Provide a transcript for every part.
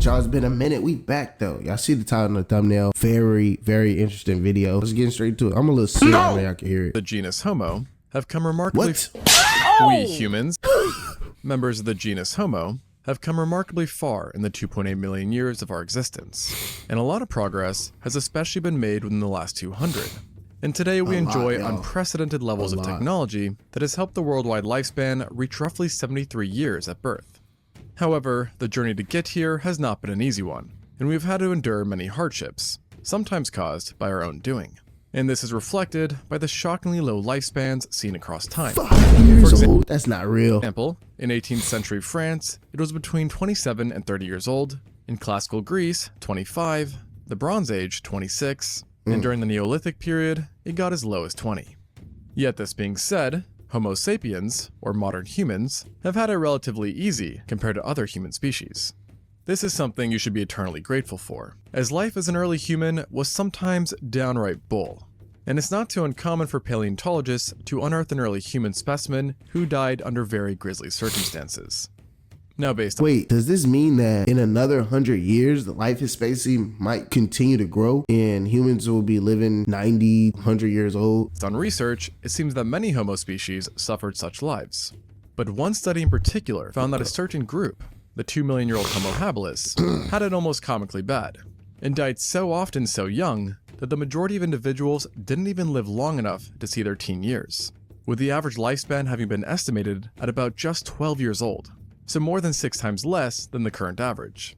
y'all? It's been a minute. We back though. Y'all see the title and the thumbnail. Very, very interesting video. Let's get straight to it. I'm a little serious. I know y'all can hear it. The genus Homo have come remarkably... We humans, members of the genus Homo, have come remarkably far in the 2.8 million years of our existence. And a lot of progress has especially been made within the last 200. And today we enjoy unprecedented levels of technology that has helped the worldwide lifespan reach roughly 73 years at birth. However, the journey to get here has not been an easy one, and we've had to endure many hardships, sometimes caused by our own doing. And this is reflected by the shockingly low lifespans seen across time. 5 years old? That's not real. For example, in 18th century France, it was between 27 and 30 years old. In classical Greece, 25. The Bronze Age, 26. And during the Neolithic period, it got as low as 20. Yet this being said, Homo sapiens, or modern humans, have had it relatively easy compared to other human species. This is something you should be eternally grateful for, as life as an early human was sometimes downright bull. And it's not too uncommon for paleontologists to unearth an early human specimen who died under very grisly circumstances. Now based on... Wait, does this mean that in another 100 years, the life expectancy might continue to grow and humans will be living 90, 100 years old? Based on research, it seems that many Homo species suffered such lives. But one study in particular found that a certain group, the 2-million-year-old Homo habilis, had it almost comically bad, and died so often so young that the majority of individuals didn't even live long enough to see their teen years, with the average lifespan having been estimated at about just 12 years old, so more than 6 times less than the current average.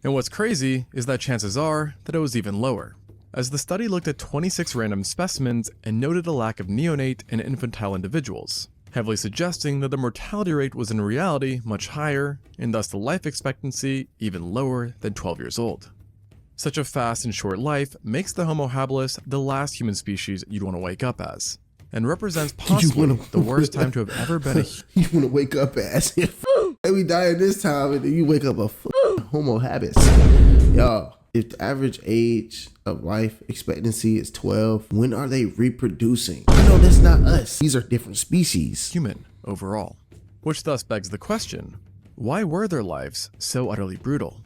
And what's crazy is that chances are that it was even lower, as the study looked at 26 random specimens and noted a lack of neonate and infantile individuals, heavily suggesting that the mortality rate was in reality much higher, and thus the life expectancy even lower than 12 years old. Such a fast and short life makes the Homo habilis the last human species you'd want to wake up as, and represents possibly the worst time to have ever been a You want to wake up as if we die at this time and then you wake up a Homo habilis. Y'all, if the average age of life expectancy is 12, when are they reproducing? I know that's not us. These are different species. human overall. Which thus begs the question, why were their lives so utterly brutal?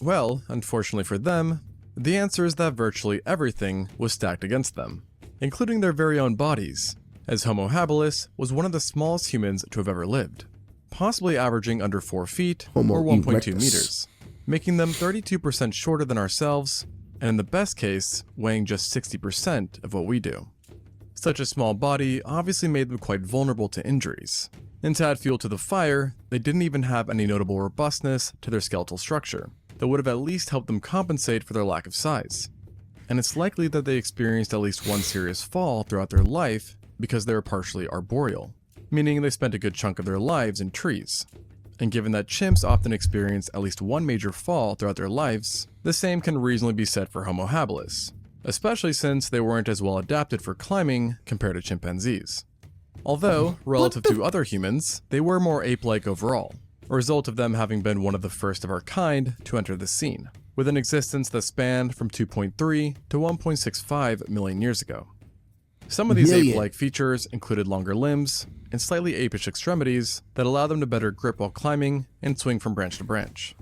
Well, unfortunately for them, the answer is that virtually everything was stacked against them, including their very own bodies, as Homo habilis was one of the smallest humans to have ever lived, possibly averaging under 4 feet or 1.2 meters, making them 32% shorter than ourselves, and in the best case, weighing just 60% of what we do. Such a small body obviously made them quite vulnerable to injuries, and to add fuel to the fire, they didn't even have any notable robustness to their skeletal structure that would have at least helped them compensate for their lack of size. And it's likely that they experienced at least one serious fall throughout their life because they were partially arboreal, meaning they spent a good chunk of their lives in trees. And given that chimps often experience at least one major fall throughout their lives, the same can reasonably be said for Homo habilis, especially since they weren't as well adapted for climbing compared to chimpanzees. Although, relative to other humans, they were more ape-like overall, a result of them having been one of the first of our kind to enter the scene, with an existence that spanned from 2.3 to 1.65 million years ago. Some of these ape-like features included longer limbs and slightly apish extremities that allow them to better grip while climbing and swing from branch to branch.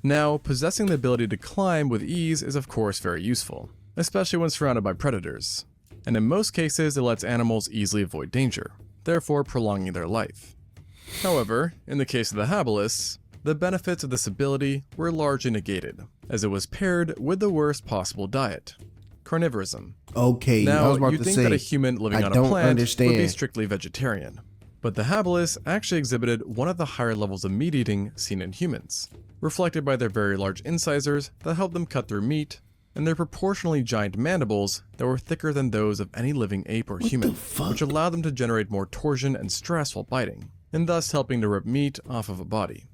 Now, possessing the ability to climb with ease is of course very useful, especially when surrounded by predators, and in most cases it lets animals easily avoid danger, therefore prolonging their life. However, in the case of the habilis, the benefits of this ability were largely negated, as it was paired with the worst possible diet, carnivorism. Okay, now, I was about you'd to think say, that a human living on a plant would be strictly vegetarian, but the habilis actually exhibited one of the higher levels of meat eating seen in humans, reflected by their very large incisors that helped them cut through meat, and their proportionally giant mandibles that were thicker than those of any living ape or human, which allowed them to generate more torsion and stress while biting, and thus helping to rip meat off of a body.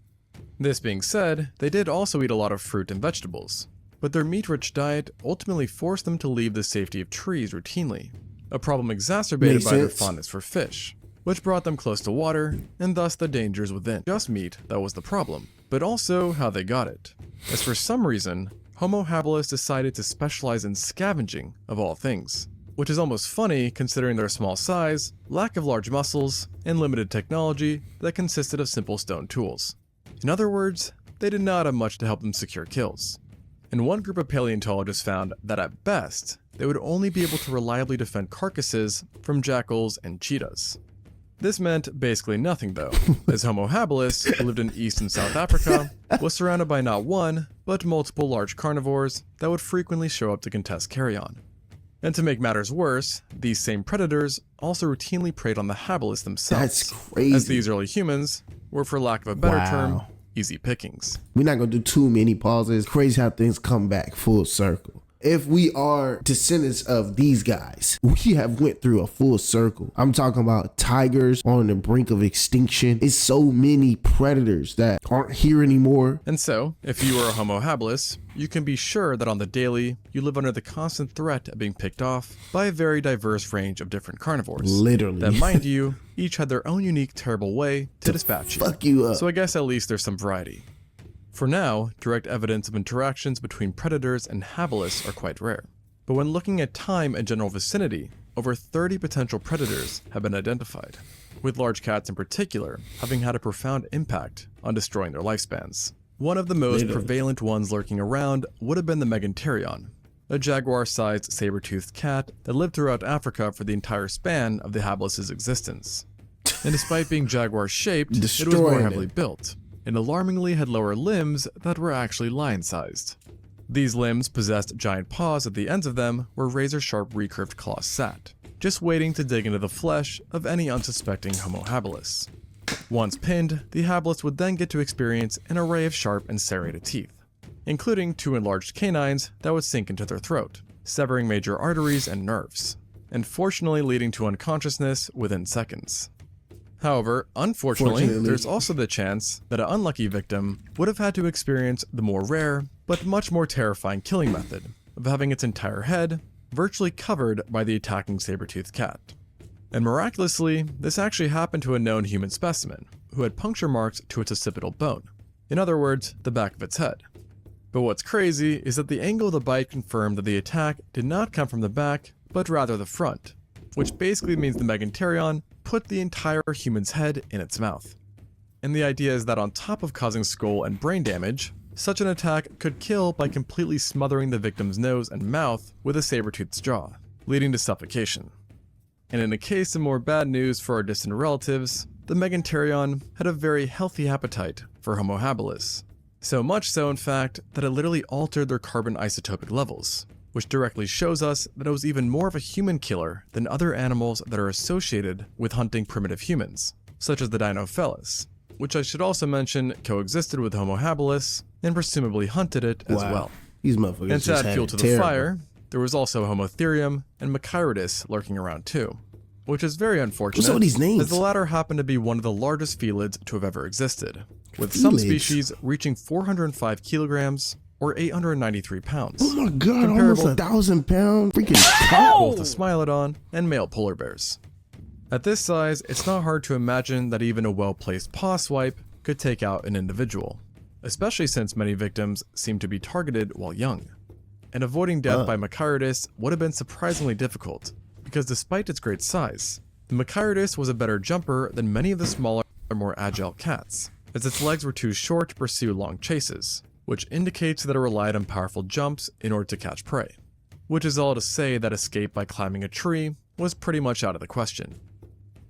This being said, they did also eat a lot of fruit and vegetables, but their meat-rich diet ultimately forced them to leave the safety of trees routinely, a problem exacerbated by their fondness for fish, which brought them close to water, and thus the dangers within. Just meat that was the problem, but also how they got it, as for some reason, Homo habilis decided to specialize in scavenging of all things, which is almost funny considering their small size, lack of large muscles, and limited technology that consisted of simple stone tools. In other words, they did not have much to help them secure kills. And one group of paleontologists found that at best, they would only be able to reliably defend carcasses from jackals and cheetahs. This meant basically nothing though, as Homo habilis, who lived in East and South Africa, was surrounded by not one, but multiple large carnivores that would frequently show up to contest carrion. And to make matters worse, these same predators also routinely preyed on the habilis themselves. That's crazy. As these early humans were, for lack of a better term, easy pickings. We're not going to do too many pauses. Crazy how things come back full circle. If we are descendants of these guys, we have went through a full circle. I'm talking about tigers on the brink of extinction. It's so many predators that aren't here anymore. And so, if you are a Homo habilis, you can be sure that on the daily, you live under the constant threat of being picked off by a very diverse range of different carnivores. Literally. That, mind you, each had their own unique, terrible way to dispatch you. Fuck you up. So I guess at least there's some variety. For now, direct evidence of interactions between predators and habilis are quite rare. But when looking at time and general vicinity, over 30 potential predators have been identified, with large cats in particular having had a profound impact on destroying their lifespans. One of the most prevalent ones lurking around would have been the Meganterion, a jaguar-sized saber-toothed cat that lived throughout Africa for the entire span of the habilis' existence. And despite being jaguar-shaped, it was more heavily built, and alarmingly had lower limbs that were actually lion-sized. These limbs possessed giant paws at the ends of them where razor-sharp recurved claws sat, just waiting to dig into the flesh of any unsuspecting Homo habilis. Once pinned, the habilis would then get to experience an array of sharp and serrated teeth, including 2 enlarged canines that would sink into their throat, severing major arteries and nerves, and fortunately leading to unconsciousness within seconds. However, unfortunately, there's also the chance that an unlucky victim would have had to experience the more rare, but much more terrifying killing method of having its entire head virtually covered by the attacking saber-toothed cat. And miraculously, this actually happened to a known human specimen who had puncture marks to its occipital bone, in other words, the back of its head. But what's crazy is that the angle of the bite confirmed that the attack did not come from the back, but rather the front, which basically means the Meganterion put the entire human's head in its mouth. And the idea is that on top of causing skull and brain damage, such an attack could kill by completely smothering the victim's nose and mouth with a saber-tooth's jaw, leading to suffocation. And in a case of more bad news for our distant relatives, the Meganterion had a very healthy appetite for Homo habilis. So much so, in fact, that it literally altered their carbon isotopic levels, which directly shows us that it was even more of a human killer than other animals that are associated with hunting primitive humans, such as the Dinofelis, which I should also mention coexisted with Homo habilis and presumably hunted it as well. These motherfuckers and to just add fuel to the fire, there was also Homotherium and Machairodus lurking around too, which is very unfortunate, what's up with these names? as the latter happened to be one of the largest felids to have ever existed, with some species reaching 405 kilograms or 893 pounds. Oh my god, almost 1,000 pound freaking cow. Both the Smilodon and male polar bears. At this size, it's not hard to imagine that even a well-placed paw swipe could take out an individual, especially since many victims seem to be targeted while young. And avoiding death by Machairodus would have been surprisingly difficult, because despite its great size, the Machairodus was a better jumper than many of the smaller, more agile cats, as its legs were too short to pursue long chases, which indicates that it relied on powerful jumps in order to catch prey. Which is all to say that escape by climbing a tree was pretty much out of the question.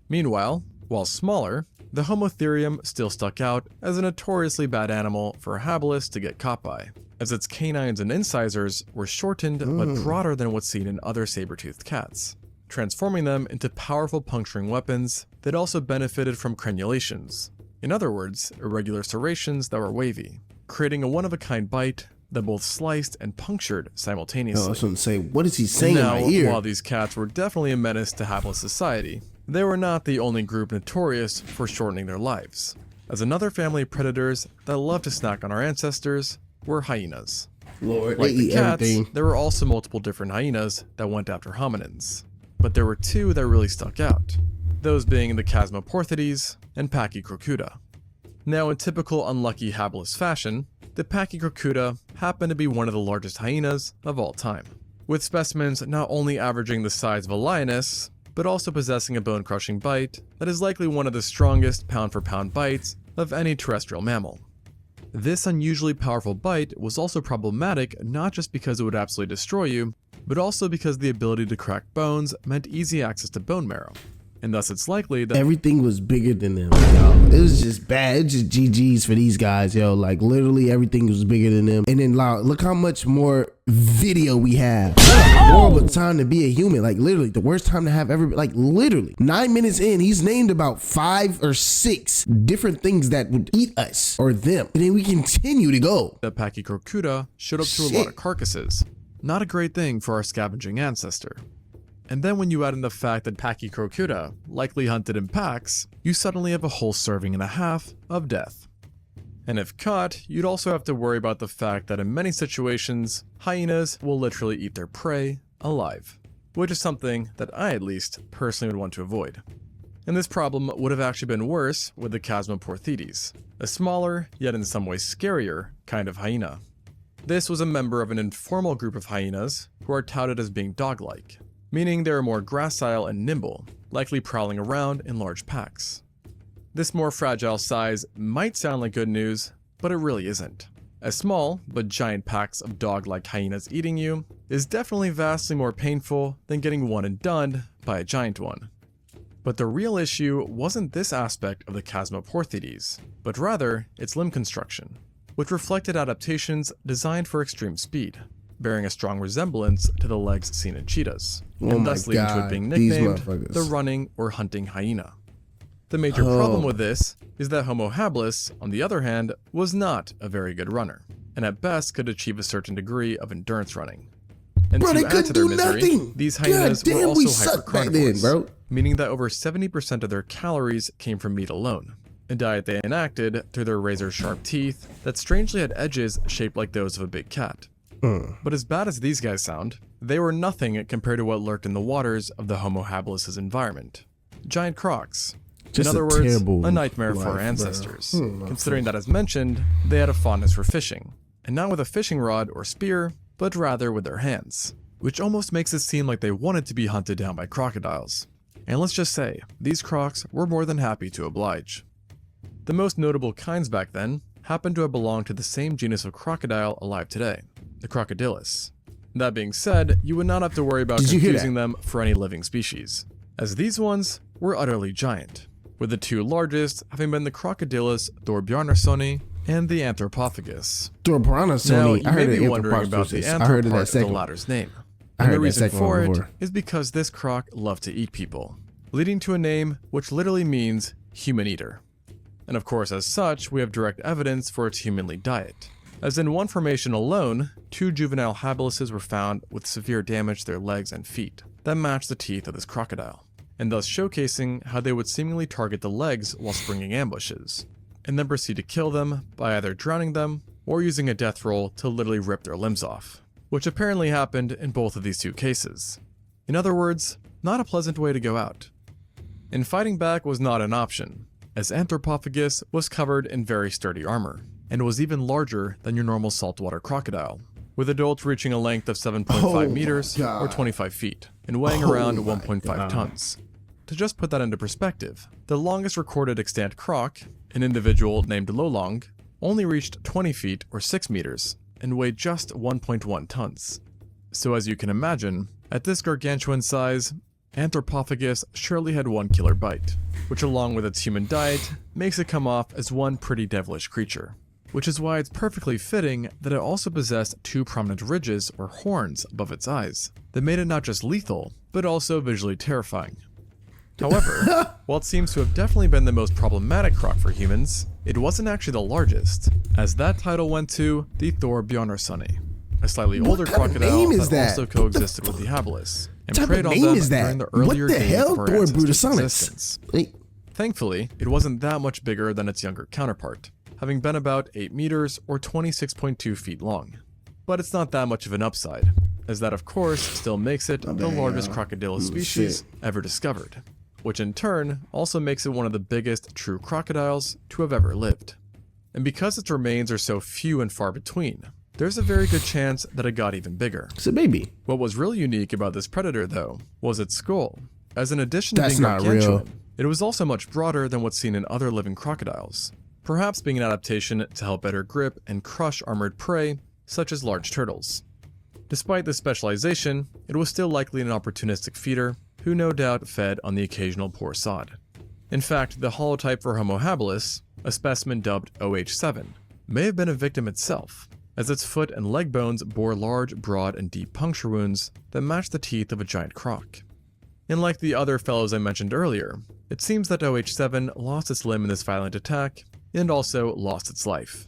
Meanwhile, while smaller, the Homotherium still stuck out as a notoriously bad animal for a habilis to get caught by, as its canines and incisors were shortened but broader than what's seen in other saber-toothed cats, transforming them into powerful puncturing weapons that also benefited from crenulations, in other words, irregular serrations that were wavy, creating a one-of-a-kind bite that both sliced and punctured simultaneously. I was going to say, what is he saying now, in my ear? While these cats were definitely a menace to habilis society, they were not the only group notorious for shortening their lives, as another family of predators that loved to snack on our ancestors were hyenas. Lord, Like they the eat cats, everything. there were also multiple different hyenas that went after hominins, but there were 2 that really stuck out, those being the Chasmoporthides and Pachycrocuta. Now, in typical unlucky habilis fashion, the Pachycrocuta happened to be one of the largest hyenas of all time, with specimens not only averaging the size of a lioness, but also possessing a bone-crushing bite that is likely one of the strongest pound-for-pound bites of any terrestrial mammal. This unusually powerful bite was also problematic not just because it would absolutely destroy you, but also because the ability to crack bones meant easy access to bone marrow. And thus it's likely that everything was bigger than them, yo. It was just bad. It was just GG's for these guys, yo. Like literally everything was bigger than them. And then look how much more video we have. Horrible time to be a human. Like literally the worst time to have ever, like literally 9 minutes in, he's named about 5 or 6 different things that would eat us or them. And then we continue to go. the Pachycrocuta showed up to a lot of carcasses. Not a great thing for our scavenging ancestor. And then when you add in the fact that Pachycrocuta likely hunted in packs, you suddenly have a whole serving and a half of death. And if caught, you'd also have to worry about the fact that in many situations, hyenas will literally eat their prey alive, which is something that I at least personally would want to avoid. And this problem would have actually been worse with the Chasmoporthetes, a smaller, yet in some ways scarier, kind of hyena. This was a member of an informal group of hyenas who are touted as being dog-like, meaning they are more gracile and nimble, likely prowling around in large packs. This more fragile size might sound like good news, but it really isn't. As small, but giant packs of dog-like hyenas eating you is definitely vastly more painful than getting one and done by a giant one. But the real issue wasn't this aspect of the Chasmoporthetes, but rather its limb construction, which reflected adaptations designed for extreme speed, bearing a strong resemblance to the legs seen in cheetahs, and thus leading to it being nicknamed the running or hunting hyena. The major problem with this is that Homo habilis, on the other hand, was not a very good runner, and at best could achieve a certain degree of endurance running. And Bro, to add to their misery, these hyenas were also hypercarnivores, meaning that over 70% of their calories came from meat alone, a diet they enacted through their razor-sharp teeth that strangely had edges shaped like those of a big cat. But as bad as these guys sound, they were nothing compared to what lurked in the waters of the Homo habilis' environment. Giant crocs. In other words, a nightmare for our ancestors, considering that, as mentioned, they had a fondness for fishing, and not with a fishing rod or spear, but rather with their hands, which almost makes it seem like they wanted to be hunted down by crocodiles. And let's just say, these crocs were more than happy to oblige. The most notable kinds back then happened to have belonged to the same genus of crocodile alive today, the Crocodylus. That being said, you would not have to worry about confusing them for any living species, as these ones were utterly giant, with the two largest having been the Crocodylus thorbjarnarssoni and the Anthropophagus. Now, you may be wondering about the anthro part of the latter's name. And the reason for it is because this croc loved to eat people, leading to a name which literally means human eater. And of course, as such, we have direct evidence for its humanly diet, as in one formation alone, 2 juvenile habilises were found with severe damage to their legs and feet that matched the teeth of this crocodile, and thus showcasing how they would seemingly target the legs while springing ambushes, and then proceed to kill them by either drowning them or using a death roll to literally rip their limbs off, which apparently happened in both of these 2 cases. In other words, not a pleasant way to go out. And fighting back was not an option, as Anthropophagus was covered in very sturdy armor, and was even larger than your normal saltwater crocodile, with adults reaching a length of 7.5 meters or 25 feet, and weighing around 1.5 tons. To just put that into perspective, the longest recorded extant croc, an individual named Lolong, only reached 20 feet or 6 meters, and weighed just 1.1 tons. So as you can imagine, at this gargantuan size, Anthropophagus surely had one killer bite, which along with its human diet, makes it come off as one pretty devilish creature. Which is why it's perfectly fitting that it also possessed 2 prominent ridges or horns above its eyes that made it not just lethal, but also visually terrifying. However, while it seems to have definitely been the most problematic croc for humans, it wasn't actually the largest, as that title went to the thorbjarnarssoni, a slightly older crocodile that also coexisted with the habilis, and preyed on them during the earlier days of our ancestors' existence. Thankfully, it wasn't that much bigger than its younger counterpart, having been about 8 meters or 26.2 feet long. But it's not that much of an upside, as that of course still makes it the largest crocodile species ever discovered, which in turn also makes it one of the biggest true crocodiles to have ever lived. And because its remains are so few and far between, there's a very good chance that it got even bigger. It's a baby. What was really unique about this predator though, was its skull, as in addition to being gargantuan, it was also much broader than what's seen in other living crocodiles. perhaps being an adaptation to help better grip and crush armored prey, such as large turtles. Despite this specialization, it was still likely an opportunistic feeder who no doubt fed on the occasional poor sod. In fact, the holotype for Homo habilis, a specimen dubbed OH7, may have been a victim itself, as its foot and leg bones bore large, broad, and deep puncture wounds that matched the teeth of a giant croc. And like the other fellows I mentioned earlier, it seems that OH7 lost its limb in this violent attack, and also lost its life.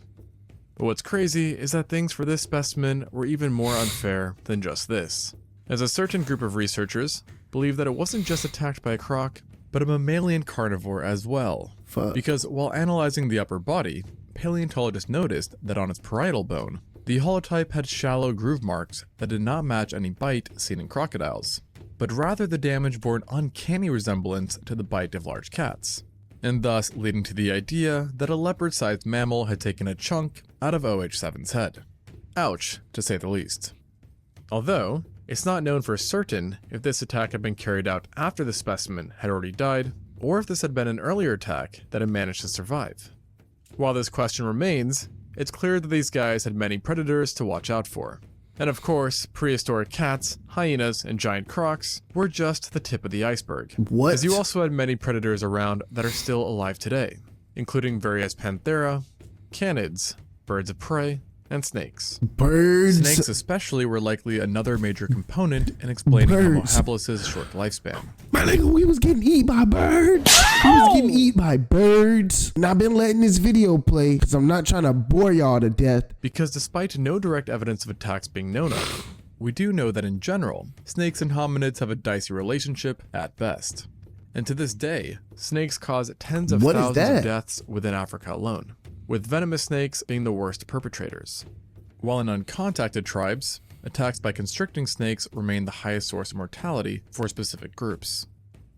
But what's crazy is that things for this specimen were even more unfair than just this, as a certain group of researchers believe that it wasn't just attacked by a croc, but a mammalian carnivore as well. Because while analyzing the upper body, paleontologists noticed that on its parietal bone, the holotype had shallow groove marks that did not match any bite seen in crocodiles, but rather the damage bore an uncanny resemblance to the bite of large cats, and thus leading to the idea that a leopard-sized mammal had taken a chunk out of OH7's head. Ouch, to say the least. Although, it's not known for certain if this attack had been carried out after the specimen had already died, or if this had been an earlier attack that had managed to survive. While this question remains, it's clear that these guys had many predators to watch out for. And of course, prehistoric cats, hyenas, and giant crocs were just the tip of the iceberg. What? As you also had many predators around that are still alive today, including various panthera, canids, birds of prey, and snakes. Birds. Snakes especially were likely another major component in explaining Homo habilis' short lifespan. My nigga, we was getting eaten by birds. We was getting eaten by birds. And I've been letting this video play because I'm not trying to bore y'all to death. Because despite no direct evidence of attacks being known of, we do know that in general, snakes and hominids have a dicey relationship at best. And to this day, snakes cause tens of thousands of deaths within Africa alone, with venomous snakes being the worst perpetrators. While in uncontacted tribes, attacks by constricting snakes remain the highest source of mortality for specific groups.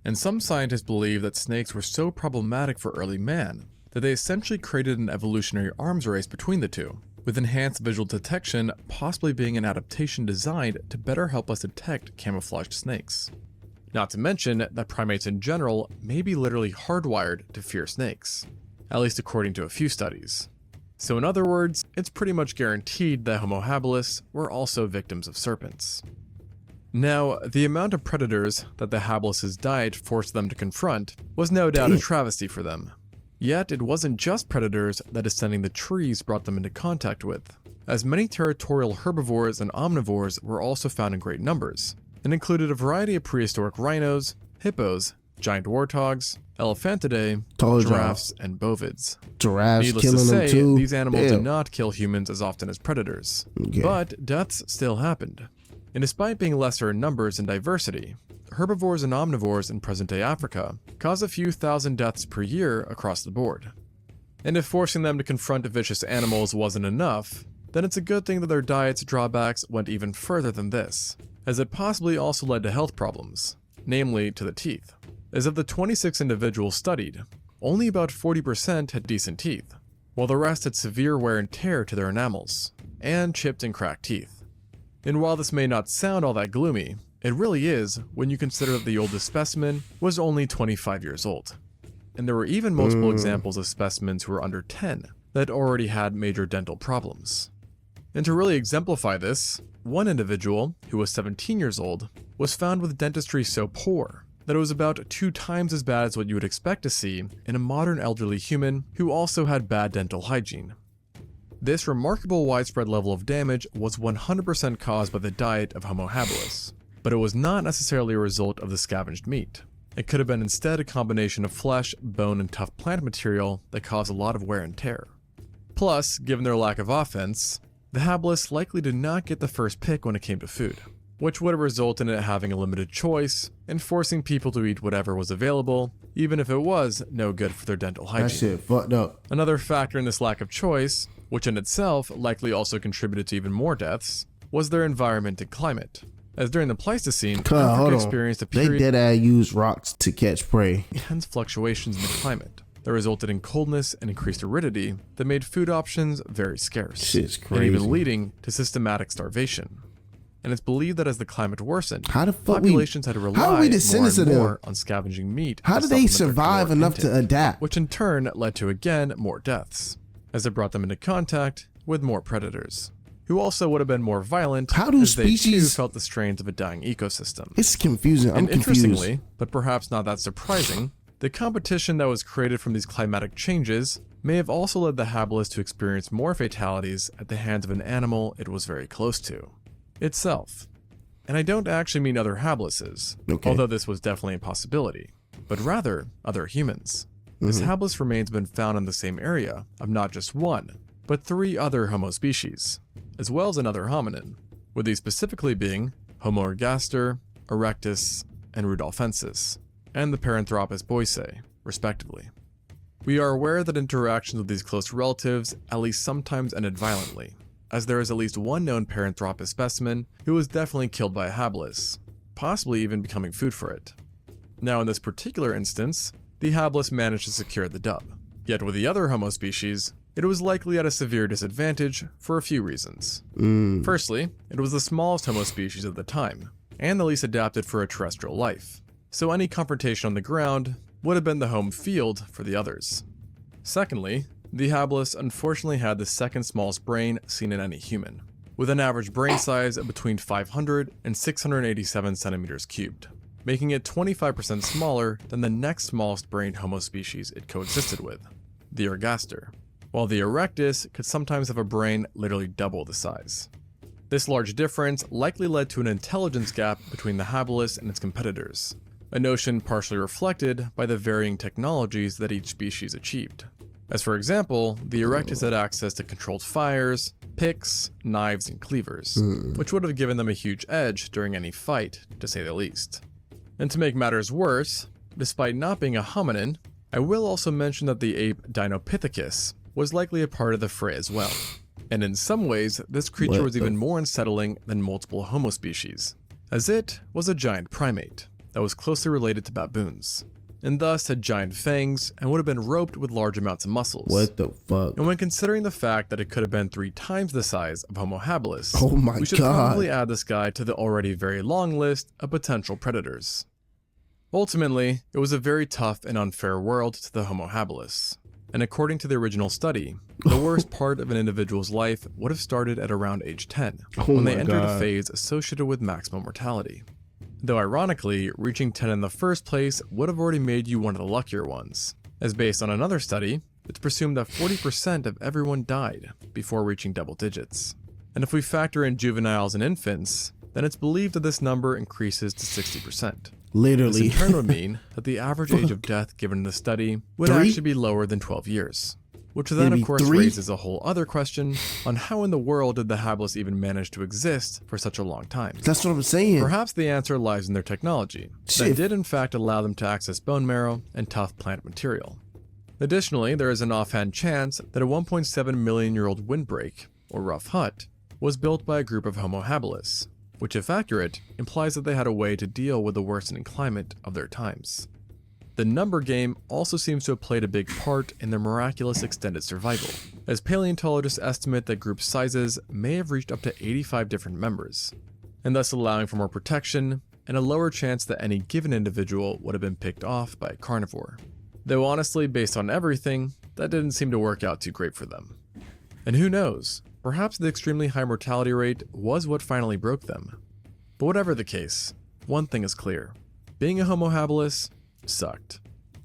And some scientists believe that snakes were so problematic for early man that they essentially created an evolutionary arms race between the two, with enhanced visual detection possibly being an adaptation designed to better help us detect camouflaged snakes. Not to mention that primates in general may be literally hardwired to fear snakes, at least according to a few studies. So in other words, it's pretty much guaranteed that Homo habilis were also victims of serpents. Now, the amount of predators that the habilis' diet forced them to confront was no doubt a travesty for them. Yet it wasn't just predators that descending the trees brought them into contact with, as many territorial herbivores and omnivores were also found in great numbers, and included a variety of prehistoric rhinos, hippos, giant warthogs, elephantidae, giraffes, and bovids. Giraffes Needless killing to say, them too. These animals did not kill humans as often as predators, but deaths still happened. And despite being lesser in numbers and diversity, herbivores and omnivores in present-day Africa cause a few thousand deaths per year across the board. And if forcing them to confront vicious animals wasn't enough, then it's a good thing that their diet's drawbacks went even further than this, as it possibly also led to health problems, namely to the teeth. As of the 26 individuals studied, only about 40% had decent teeth, while the rest had severe wear and tear to their enamels, and chipped and cracked teeth. And while this may not sound all that gloomy, it really is when you consider that the oldest specimen was only 25 years old. And there were even multiple examples of specimens who were under 10 that already had major dental problems. And to really exemplify this, one individual, who was 17 years old, was found with dentistry so poor that it was about 2 times as bad as what you would expect to see in a modern elderly human who also had bad dental hygiene. This remarkable widespread level of damage was 100% caused by the diet of Homo habilis, but it was not necessarily a result of the scavenged meat. It could have been instead a combination of flesh, bone, and tough plant material that caused a lot of wear and tear. Plus, given their lack of offense, the habilis likely did not get the first pick when it came to food, which would have resulted in it having a limited choice and forcing people to eat whatever was available, even if it was no good for their dental hygiene. That shit fucked up. Another factor in this lack of choice, which in itself likely also contributed to even more deaths, was their environment and climate. As during the Pleistocene, Africa experienced a period they dead-ass used rocks to catch prey. Intense fluctuations in the climate that resulted in coldness and increased aridity that made food options very scarce, Shit's crazy. and even leading to systematic starvation. and it's believed that as the climate worsened, How the fuck populations had to rely how are we more descendants and of them? more on scavenging meat. How to did they supplement their survive caloric enough to intake, adapt? which in turn led to again more deaths, as it brought them into contact with more predators, who also would have been more violent How do as they too species- felt the strains of a dying ecosystem. It's confusing. I'm And confused. interestingly, but perhaps not that surprising, the competition that was created from these climatic changes may have also led the habilis to experience more fatalities at the hands of an animal it was very close to itself. And I don't actually mean other habilises, Okay. although this was definitely a possibility, but rather other humans. This habilis remains been found in the same area of not just one, but 3 other Homo species, as well as another hominin, with these specifically being Homo ergaster, erectus, and rudolfensis, and the Paranthropus boisei, respectively. We are aware that interactions with these close relatives at least sometimes ended violently, as there is at least one known Paranthropus specimen who was definitely killed by a habilis, possibly even becoming food for it. Now in this particular instance, the habilis managed to secure the dub, yet with the other Homo species, it was likely at a severe disadvantage for a few reasons. Firstly, it was the smallest Homo species at the time, and the least adapted for a terrestrial life, so any confrontation on the ground would have been the home field for the others. Secondly, the habilis unfortunately had the second smallest brain seen in any human, with an average brain size of between 500 and 687 centimeters cubed, making it 25% smaller than the next smallest brained Homo species it coexisted with, the ergaster, while the erectus could sometimes have a brain literally double the size. This large difference likely led to an intelligence gap between the habilis and its competitors, a notion partially reflected by the varying technologies that each species achieved. As for example, the erectus had access to controlled fires, picks, knives, and cleavers, which would have given them a huge edge during any fight, to say the least. And to make matters worse, despite not being a hominin, I will also mention that the ape Dinopithecus was likely a part of the fray as well. And in some ways, this creature was even more unsettling than multiple Homo species, as it was a giant primate that was closely related to baboons, and thus had giant fangs and would have been roped with large amounts of muscles. What the fuck? And when considering the fact that it could have been 3 times the size of Homo habilis, Oh my we should God. probably add this guy to the already very long list of potential predators. Ultimately, it was a very tough and unfair world to the Homo habilis. And according to the original study, the worst part of an individual's life would have started at around age 10, when they my entered a God. phase associated with maximum mortality. Though ironically, reaching 10 in the first place would have already made you one of the luckier ones, as based on another study, it's presumed that 40% of everyone died before reaching double digits. And if we factor in juveniles and infants, then it's believed that this number increases to 60%. This Literally. in turn would mean that the average age of death given in the study would 3? actually be lower than 12 years. Which then Maybe of course 3? raises a whole other question on how in the world did the habilis even manage to exist for such a long time? That's what I'm saying. Perhaps the answer lies in their technology, Shit. that did in fact allow them to access bone marrow and tough plant material. Additionally, there is an offhand chance that a 1.7 million year old windbreak, or rough hut, was built by a group of Homo habilis, which if accurate, implies that they had a way to deal with the worsening climate of their times. The number game also seems to have played a big part in their miraculous extended survival, as paleontologists estimate that group sizes may have reached up to 85 different members, and thus allowing for more protection and a lower chance that any given individual would have been picked off by a carnivore. Though honestly, based on everything, that didn't seem to work out too great for them. And who knows, perhaps the extremely high mortality rate was what finally broke them. But whatever the case, one thing is clear. Being a Homo habilis sucked.